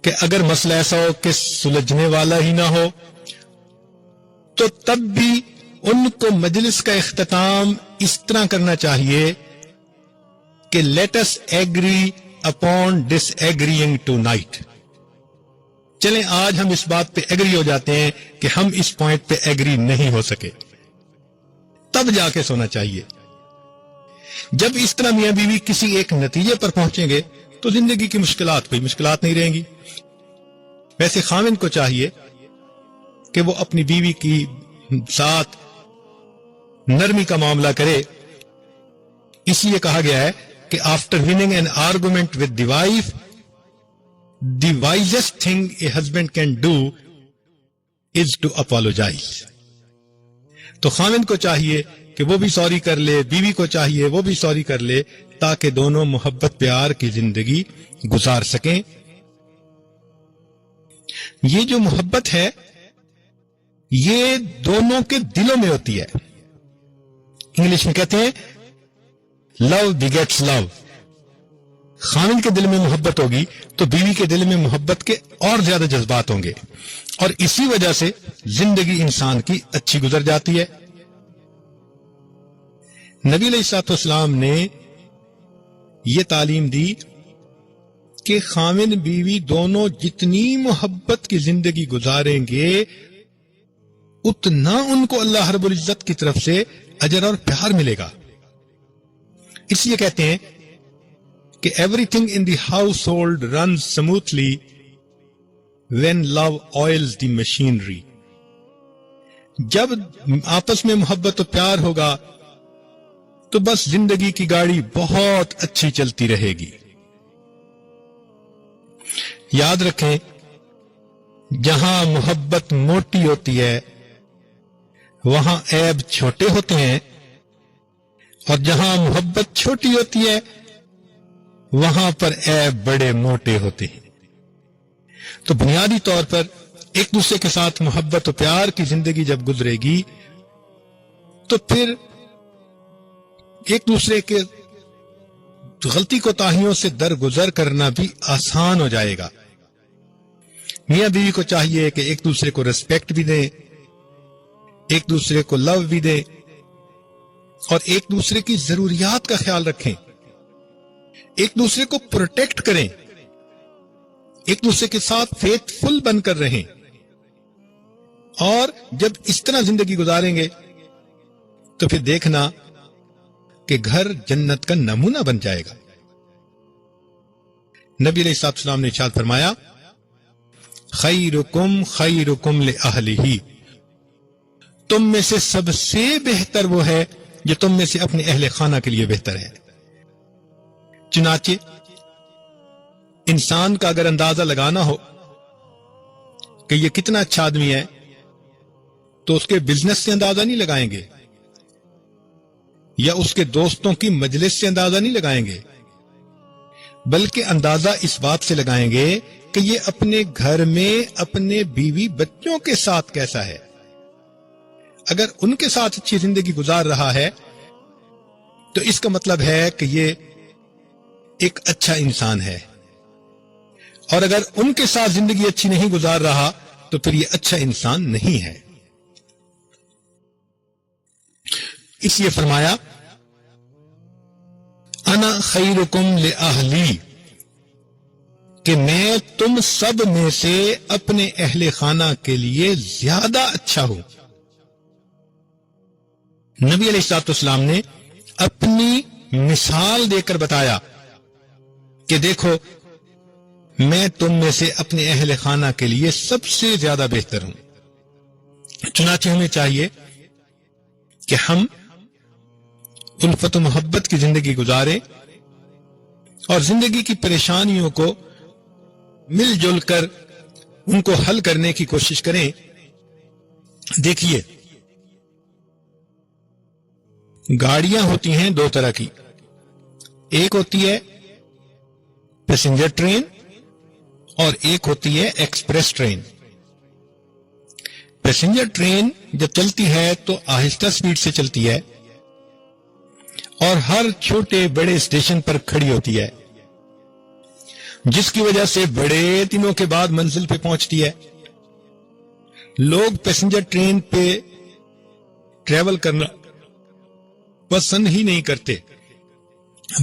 کہ اگر مسئلہ ایسا ہو کہ سلجھنے والا ہی نہ ہو تو تب بھی ان کو مجلس کا اختتام اس طرح کرنا چاہیے کہ لیٹ اس ایگری اپون ڈس ایگریئنگ ٹو نائٹ۔ چلیں آج ہم اس بات پہ ایگری ہو جاتے ہیں کہ ہم اس پوائنٹ پہ ایگری نہیں ہو سکے، تب جا کے سونا چاہیے۔ جب اس طرح میاں بیوی کسی ایک نتیجے پر پہنچیں گے تو زندگی کی مشکلات کوئی مشکلات نہیں رہیں گی۔ ویسے خاوند کو چاہیے کہ وہ اپنی بیوی کی ساتھ نرمی کا معاملہ کرے۔ اس لیے کہا گیا ہے کہ after winning an argument with the wife the wisest thing a husband can do is to apologize۔ تو خاوند کو چاہیے کہ وہ بھی سوری کر لے، بیوی کو چاہیے وہ بھی سوری کر لے، تاکہ دونوں محبت پیار کی زندگی گزار سکیں۔ یہ جو محبت ہے یہ دونوں کے دلوں میں ہوتی ہے۔ انگلش میں کہتے ہیں لو begets love۔ خاوند کے دل میں محبت ہوگی تو بیوی کے دل میں محبت کے اور زیادہ جذبات ہوں گے، اور اسی وجہ سے زندگی انسان کی اچھی گزر جاتی ہے۔ نبی علیہ الصلوۃ والسلام نے یہ تعلیم دی کہ خاوند بیوی دونوں جتنی محبت کی زندگی گزاریں گے اتنا ان کو اللہ رب العزت کی طرف سے اجر اور پیار ملے گا۔ اس لیے کہتے ہیں کہ everything in the household runs smoothly when love oils the machinery۔ جب آپس میں محبت و پیار ہوگا تو بس زندگی کی گاڑی بہت اچھی چلتی رہے گی۔ یاد رکھیں، جہاں محبت موٹی ہوتی ہے وہاں عیب چھوٹے ہوتے ہیں، اور جہاں محبت چھوٹی ہوتی ہے وہاں پر عیب بڑے موٹے ہوتے ہیں. تو بنیادی طور پر ایک دوسرے کے ساتھ محبت و پیار کی زندگی جب گزرے گی تو پھر ایک دوسرے کے غلطی کوتاہیوں سے درگزر کرنا بھی آسان ہو جائے گا. میاں بیوی کو چاہیے کہ ایک دوسرے کو ریسپیکٹ بھی دیں، ایک دوسرے کو لو بھی دیں، اور ایک دوسرے کی ضروریات کا خیال رکھیں، ایک دوسرے کو پروٹیکٹ کریں، ایک دوسرے کے ساتھ فیتھ فل بن کر رہیں. اور جب اس طرح زندگی گزاریں گے تو پھر دیکھنا کہ گھر جنت کا نمونہ بن جائے گا. نبی علیہ الصلوۃ والسلام نے ارشاد فرمایا، خیرکم خیرکم لأہلہ، تم میں سے سب سے بہتر وہ ہے جو تم میں سے اپنے اہل خانہ کے لیے بہتر ہے. چنانچہ انسان کا اگر اندازہ لگانا ہو کہ یہ کتنا اچھا آدمی ہے تو اس کے بزنس سے اندازہ نہیں لگائیں گے، یا اس کے دوستوں کی مجلس سے اندازہ نہیں لگائیں گے، بلکہ اندازہ اس بات سے لگائیں گے کہ یہ اپنے گھر میں اپنے بیوی بچوں کے ساتھ کیسا ہے. اگر ان کے ساتھ اچھی زندگی گزار رہا ہے تو اس کا مطلب ہے کہ یہ ایک اچھا انسان ہے، اور اگر ان کے ساتھ زندگی اچھی نہیں گزار رہا تو پھر یہ اچھا انسان نہیں ہے. اس لیے فرمایا، انا خیرکم لأہلی، کہ میں تم سب میں سے اپنے اہل خانہ کے لیے زیادہ اچھا ہوں. نبی علیہ الصلوۃ والسلام نے اپنی مثال دے کر بتایا کہ دیکھو میں تم میں سے اپنے اہل خانہ کے لیے سب سے زیادہ بہتر ہوں. چنانچہ ہمیں چاہیے کہ ہم الفت و محبت کی زندگی گزاریں اور زندگی کی پریشانیوں کو مل جل کر ان کو حل کرنے کی کوشش کریں. دیکھیے، گاڑیاں ہوتی ہیں دو طرح کی، ایک ہوتی ہے پیسنجر ٹرین اور ایک ہوتی ہے ایکسپریس ٹرین. پیسنجر ٹرین جب چلتی ہے تو آہستہ سپیڈ سے چلتی ہے اور ہر چھوٹے بڑے اسٹیشن پر کھڑی ہوتی ہے، جس کی وجہ سے بڑے دنوں کے بعد منزل پہ پہنچتی ہے. لوگ پیسنجر ٹرین پہ ٹریول کرنا پسند ہی نہیں کرتے،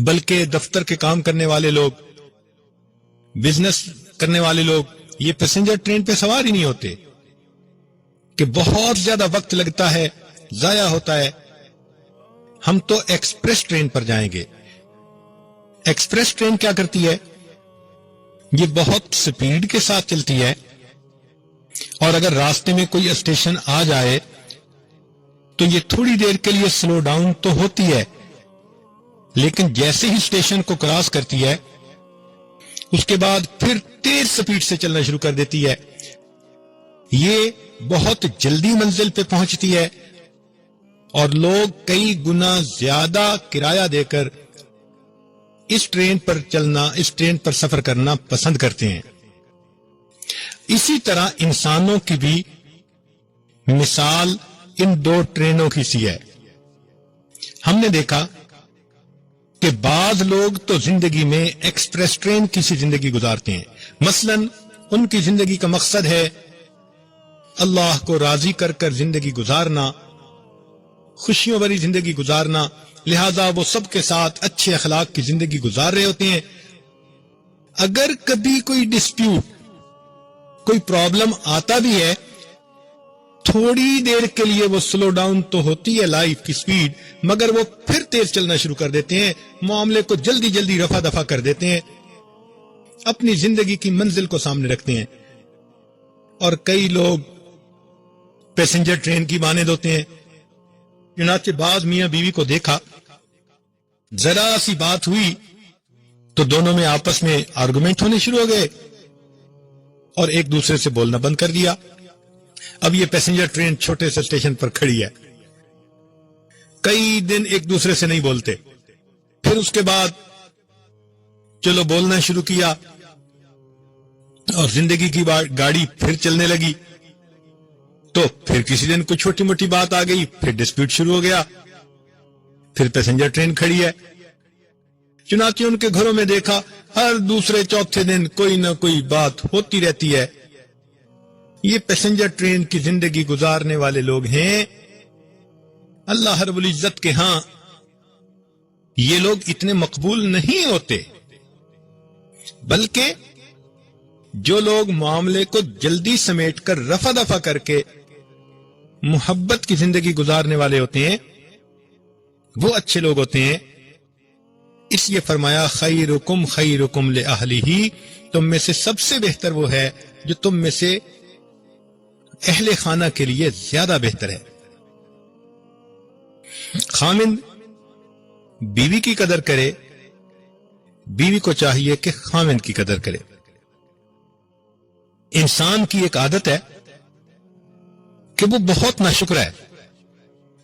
بلکہ دفتر کے کام کرنے والے لوگ، بزنس کرنے والے لوگ یہ پیسنجر ٹرین پہ سوار ہی نہیں ہوتے کہ بہت زیادہ وقت لگتا ہے، ضائع ہوتا ہے. ہم تو ایکسپریس ٹرین پر جائیں گے. ایکسپریس ٹرین کیا کرتی ہے؟ یہ بہت سپیڈ کے ساتھ چلتی ہے، اور اگر راستے میں کوئی اسٹیشن آ جائے تو یہ تھوڑی دیر کے لیے سلو ڈاؤن تو ہوتی ہے، لیکن جیسے ہی اسٹیشن کو کراس کرتی ہے اس کے بعد پھر تیز سپیڈ سے چلنا شروع کر دیتی ہے. یہ بہت جلدی منزل پہ پہنچتی ہے اور لوگ کئی گنا زیادہ کرایہ دے کر اس ٹرین پر چلنا، اس ٹرین پر سفر کرنا پسند کرتے ہیں. اسی طرح انسانوں کی بھی مثال ان دو ٹرینوں کی سی ہے. ہم نے دیکھا کہ بعض لوگ تو زندگی میں ایکسپریس ٹرین کی سی زندگی گزارتے ہیں. مثلا ان کی زندگی کا مقصد ہے اللہ کو راضی کر کر زندگی گزارنا، خوشیوں بھری زندگی گزارنا، لہذا وہ سب کے ساتھ اچھے اخلاق کی زندگی گزار رہے ہوتے ہیں. اگر کبھی کوئی ڈسپیوٹ، کوئی پرابلم آتا بھی ہے، تھوڑی دیر کے لیے وہ سلو ڈاؤن تو ہوتی ہے لائف کی سپیڈ، مگر وہ پھر تیز چلنا شروع کر دیتے ہیں، معاملے کو جلدی جلدی رفع دفع کر دیتے ہیں، اپنی زندگی کی منزل کو سامنے رکھتے ہیں. اور کئی لوگ پیسنجر ٹرین کی مانند ہوتے ہیں. چنانچہ بعض میاں بیوی کو دیکھا، ذرا سی بات ہوئی تو دونوں میں آپس میں آرگومنٹ ہونے شروع ہو گئے اور ایک دوسرے سے بولنا بند کر دیا. اب یہ پیسنجر ٹرین چھوٹے سے اسٹیشن پر کھڑی ہے، کئی دن ایک دوسرے سے نہیں بولتے. پھر اس کے بعد چلو بولنا شروع کیا اور زندگی کی گاڑی پھر چلنے لگی، تو پھر کسی دن کوئی چھوٹی موٹی بات آ گئی، پھر ڈسپیوٹ شروع ہو گیا، پھر پیسنجر ٹرین کھڑی ہے۔ چنانچہ ان کے گھروں میں دیکھا ہر دوسرے چوتھے دن کوئی نہ کوئی بات ہوتی رہتی ہے۔ یہ پیسنجر ٹرین کی زندگی گزارنے والے لوگ ہیں۔ اللہ رب العزت کے ہاں یہ لوگ اتنے مقبول نہیں ہوتے، بلکہ جو لوگ معاملے کو جلدی سمیٹ کر رفع دفع کر کے محبت کی زندگی گزارنے والے ہوتے ہیں، وہ اچھے لوگ ہوتے ہیں۔ اس لیے فرمایا خیرکم خیرکم لأہلہ، تم میں سے سب سے بہتر وہ ہے جو تم میں سے اہل خانہ کے لیے زیادہ بہتر ہے۔ خامند بیوی کی قدر کرے، بیوی کو چاہیے کہ خامند کی قدر کرے۔ انسان کی ایک عادت ہے کہ وہ بہت ناشکر ہے،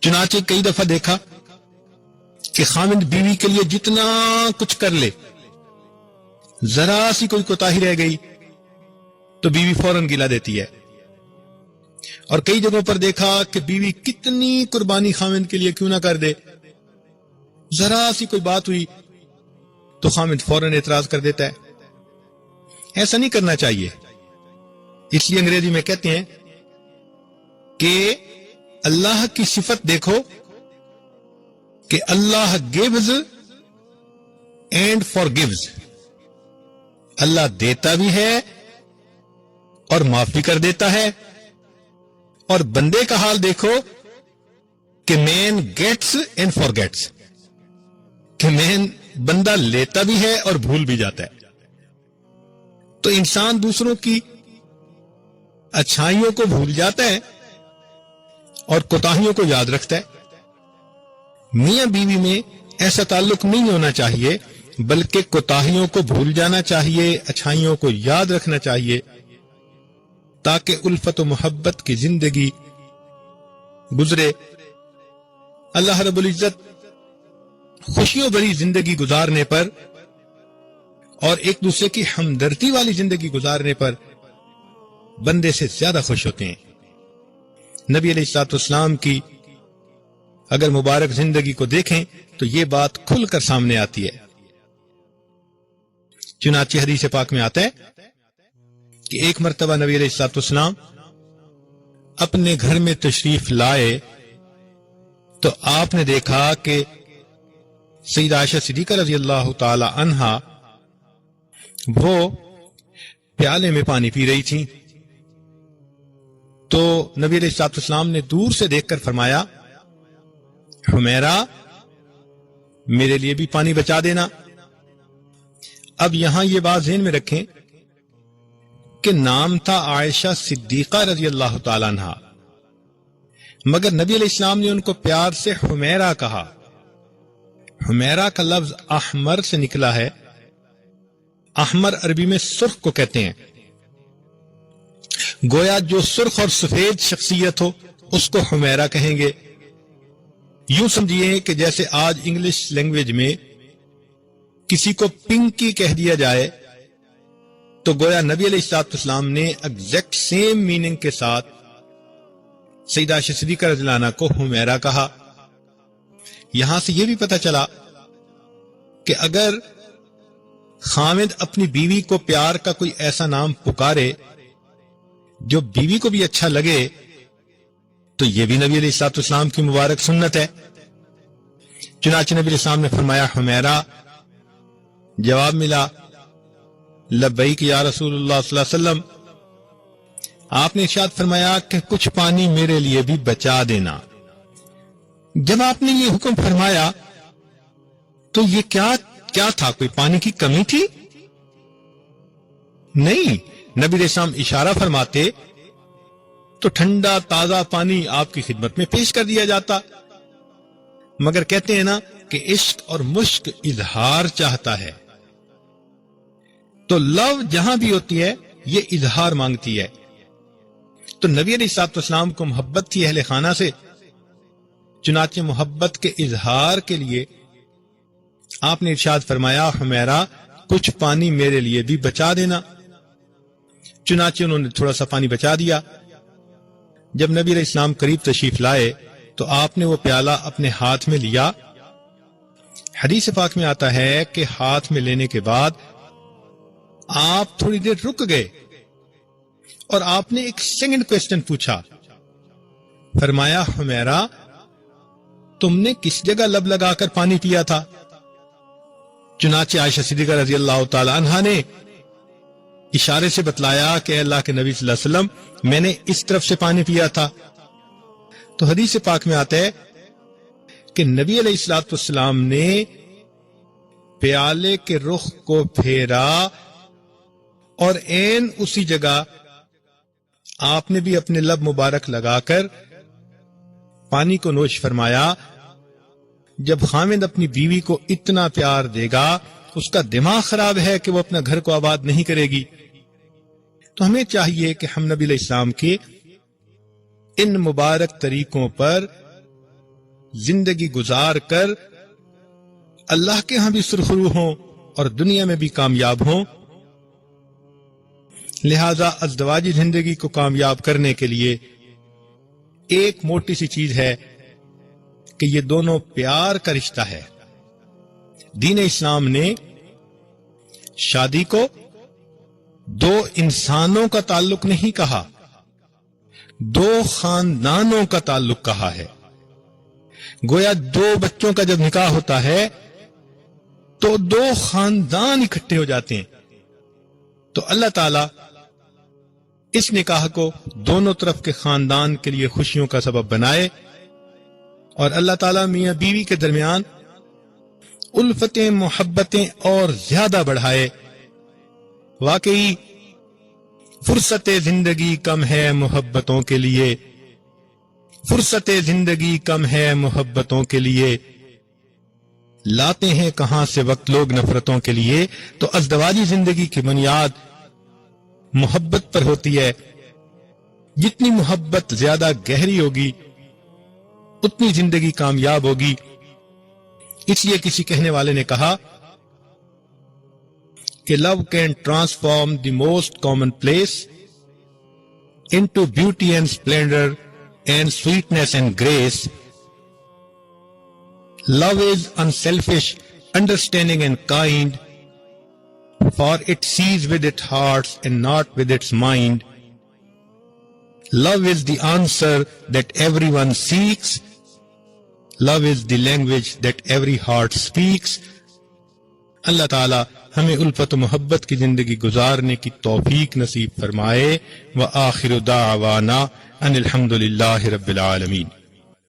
چنانچہ کئی دفعہ دیکھا کہ خامند بیوی کے لیے جتنا کچھ کر لے، ذرا سی کوئی کوتاہی رہ گئی تو بیوی فوراً گلا دیتی ہے، اور کئی جگہوں پر دیکھا کہ بیوی کتنی قربانی خامند کے لیے کیوں نہ کر دے، ذرا سی کوئی بات ہوئی تو خامند فوراً اعتراض کر دیتا ہے۔ ایسا نہیں کرنا چاہیے۔ اس لیے انگریزی میں کہتے ہیں کہ اللہ کی صفت دیکھو کہ اللہ gives and forgives، اللہ دیتا بھی ہے اور معاف بھی کر دیتا ہے، اور بندے کا حال دیکھو کہ مین گیٹس اینڈ فارگیٹس، کہ مین بندہ لیتا بھی ہے اور بھول بھی جاتا ہے۔ تو انسان دوسروں کی اچھائیوں کو بھول جاتا ہے اور کوتاہیوں کو یاد رکھتا ہے۔ میاں بیوی میں ایسا تعلق نہیں ہونا چاہیے، بلکہ کوتاہیوں کو بھول جانا چاہیے، اچھائیوں کو یاد رکھنا چاہیے، تاکہ الفت و محبت کی زندگی گزرے۔ اللہ رب العزت خوشیوں بھری زندگی گزارنے پر اور ایک دوسرے کی ہمدردی والی زندگی گزارنے پر بندے سے زیادہ خوش ہوتے ہیں۔ نبی علیہ الصلوۃ والسلام کی اگر مبارک زندگی کو دیکھیں تو یہ بات کھل کر سامنے آتی ہے۔ چنانچہ حدیث پاک میں آتا ہے کہ ایک مرتبہ نبی علیہ الصلوۃ والسلام اپنے گھر میں تشریف لائے تو آپ نے دیکھا کہ سیدہ عائشہ صدیقہ رضی اللہ تعالی عنہا وہ پیالے میں پانی پی رہی تھی، تو نبی علیہ الصلوۃ والسلام نے دور سے دیکھ کر فرمایا، حمیرہ میرے لیے بھی پانی بچا دینا۔ اب یہاں یہ بات ذہن میں رکھیں کہ نام تھا عائشہ صدیقہ رضی اللہ تعالی عنہا، مگر نبی علیہ السلام نے ان کو پیار سے حمیرہ کہا۔ حمیرہ کا لفظ احمر سے نکلا ہے، احمر عربی میں سرخ کو کہتے ہیں، گویا جو سرخ اور سفید شخصیت ہو اس کو حمیرہ کہیں گے۔ یوں سمجھیے کہ جیسے آج انگلش لینگویج میں کسی کو پنکی کہہ دیا جائے تو گویا نبی علیہ الصلوۃ والسلام نے ایگزیکٹ سیم میننگ کے ساتھ سیدہ عائشہ صدیقہ رضی اللہ عنہا کو حمیرہ کہا۔ یہاں سے یہ بھی پتہ چلا کہ اگر خامد اپنی بیوی کو پیار کا کوئی ایسا نام پکارے جو بیوی کو بھی اچھا لگے تو یہ بھی نبی علیہ الصلوۃ والسلام کی مبارک سنت ہے۔ چنانچہ نبی علیہ السلام نے فرمایا حمیرہ، جواب ملا لبیک یا رسول اللہ صلی اللہ علیہ وسلم۔ آپ نے ارشاد فرمایا کہ کچھ پانی میرے لیے بھی بچا دینا۔ جب آپ نے یہ حکم فرمایا تو یہ کیا تھا؟ کوئی پانی کی کمی تھی؟ نہیں، نبی علیہ السلام اشارہ فرماتے تو ٹھنڈا تازہ پانی آپ کی خدمت میں پیش کر دیا جاتا، مگر کہتے ہیں نا کہ عشق اور مشق اظہار چاہتا ہے، تو لو جہاں بھی ہوتی ہے یہ اظہار مانگتی ہے۔ تو نبی علیہ الصلوۃ والسلام کو محبت تھی اہل خانہ سے، چنانچہ محبت کے اظہار کے لیے آپ نے ارشاد فرمایا حمیرہ کچھ پانی میرے لیے بھی بچا دینا۔ چنانچہ انہوں نے تھوڑا سا پانی بچا دیا۔ جب نبی علیہ السلام قریب تشریف لائے تو آپ نے وہ پیالہ اپنے ہاتھ میں لیا۔ حدیث پاک میں آتا ہے کہ ہاتھ میں لینے کے بعد آپ تھوڑی دیر رک گئے اور آپ نے ایک سیکنڈ کوسچن پوچھا۔ فرمایا حمیرہ تم نے کس جگہ لب لگا کر پانی پیا تھا؟ چنانچہ عائشہ صدیقہ رضی اللہ تعالی عنہا نے اشارے سے بتلایا کہ اللہ کے نبی صلی اللہ علیہ وسلم میں نے اس طرف سے پانی پیا تھا۔ تو حدیث پاک میں آتا ہے کہ نبی علیہ الصلوۃ والسلام نے پیالے کے رخ کو پھیرا اور عین اسی جگہ آپ نے بھی اپنے لب مبارک لگا کر پانی کو نوش فرمایا۔ جب خاوند اپنی بیوی کو اتنا پیار دے گا اس کا دماغ خراب ہے کہ وہ اپنا گھر کو آباد نہیں کرے گی۔ تو ہمیں چاہیے کہ ہم نبی علیہ السلام کے ان مبارک طریقوں پر زندگی گزار کر اللہ کے ہاں بھی سرخرو ہوں اور دنیا میں بھی کامیاب ہوں۔ لہذا ازدواجی زندگی کو کامیاب کرنے کے لیے ایک موٹی سی چیز ہے کہ یہ دونوں پیار کا رشتہ ہے۔ دین اسلام نے شادی کو دو انسانوں کا تعلق نہیں کہا، دو خاندانوں کا تعلق کہا ہے۔ گویا دو بچوں کا جب نکاح ہوتا ہے تو دو خاندان اکٹھے ہو جاتے ہیں۔ تو اللہ تعالی اس نکاح کو دونوں طرف کے خاندان کے لیے خوشیوں کا سبب بنائے اور اللہ تعالیٰ میاں بیوی کے درمیان الفتیں محبتیں اور زیادہ بڑھائے۔ واقعی فرصت زندگی کم ہے محبتوں کے لیے، فرصت زندگی کم ہے محبتوں کے لیے، لاتے ہیں کہاں سے وقت لوگ نفرتوں کے لیے۔ تو ازدواجی زندگی کی بنیاد محبت پر ہوتی ہے۔ جتنی محبت زیادہ گہری ہوگی اتنی زندگی کامیاب ہوگی۔ اس لیے کسی کہنے والے نے کہا کہ love can transform the most commonplace into beauty and splendour and sweetness and grace. Love is unselfish, understanding and kind, for it sees with its heart and not with its mind. Love is the answer that everyone seeks. Love is the language that every heart speaks. اللہ تعالی ہمیں الفت و محبت کی زندگی گزارنے کی توفیق نصیب فرمائے۔ وآخر دعوانا ان الحمد للہ رب العالمین۔